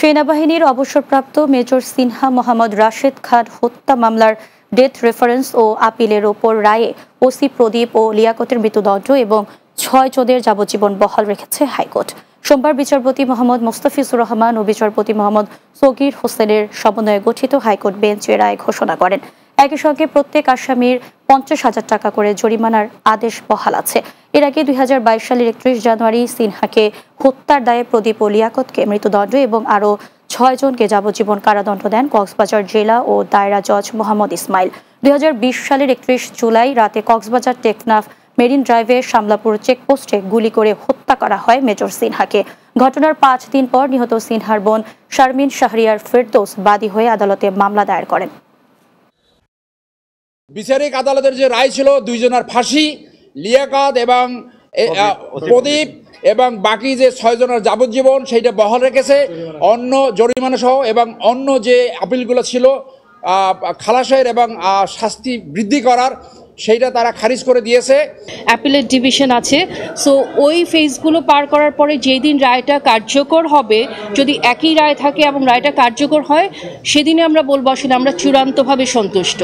সেনাবাহিনীর অবসরপ্রাপ্ত মেজর সিনহা মোহাম্মদ রাশেদ খান হত্যা মামলার ডেথ রেফারেন্স ও আপিলের ওপর রায়ে ওসি প্রদীপ ও লিয়াকতের মৃত্যুদণ্ড এবং ৬ জনের যাবজ্জীবন বহাল রেখেছে হাইকোর্ট। সোমবার বিচারপতি মোহাম্মদ মোস্তাফিজুর রহমান ও বিচারপতি মোহাম্মদ সগির হোসেনের সমন্বয়ে গঠিত হাইকোর্ট বেঞ্চ এ রায় ঘোষণা করেন। একই সঙ্গে প্রত্যেক আসামির ৫০,০০০ টাকা করে জরিমানার আদেশ বহাল আছে। এর আগে ২০২২ সালের ৩১ জানুয়ারি সিনহাকে হত্যার দায়ে প্রদীপ ও লিয়াকতকে মৃত্যুদণ্ড এবং আরও ৬ জনকে যাবজ্জীবন কারাদণ্ড দেন কক্সবাজার জেলা ও দায়রা জজ মোহাম্মদ ইসমাইল। ২০২০ সালের ৩১ জুলাই রাতে কক্সবাজার টেকনাফ মেরিন ড্রাইভে শামলাপুর চেকপোস্টে গুলি করে হত্যা করা হয় মেজর সিনহাকে। ঘটনার ৫ দিন পর নিহত সিনহার বোন শারমিন শাহরিয়ার ফেরদৌস বাদী হয়ে আদালতে মামলা দায়ের করেন। বিচারিক আদালতের যে রায় ছিল 2 জনের ফাঁসি, লিয়াকত এবং প্রদীপ এবং বাকি যে 6 জনের যাবজ্জীবন সেইটা বহাল রেখেছে। অন্য জরিমানা সহ এবং অন্য যে আপিলগুলো ছিল খালাসের এবং শাস্তি বৃদ্ধি করার, সেইটা তারা খারিজ করে দিয়েছে। অ্যাপিলেট ডিভিশন আছে, সো ওই ফেজগুলো পার করার পরে যেই দিন রায়টা কার্যকর হবে, যদি একই রায় থাকে এবং রায়টা কার্যকর হয়, সেদিনে আমরা বলবো আসলে আমরা চূড়ান্তভাবে সন্তুষ্ট।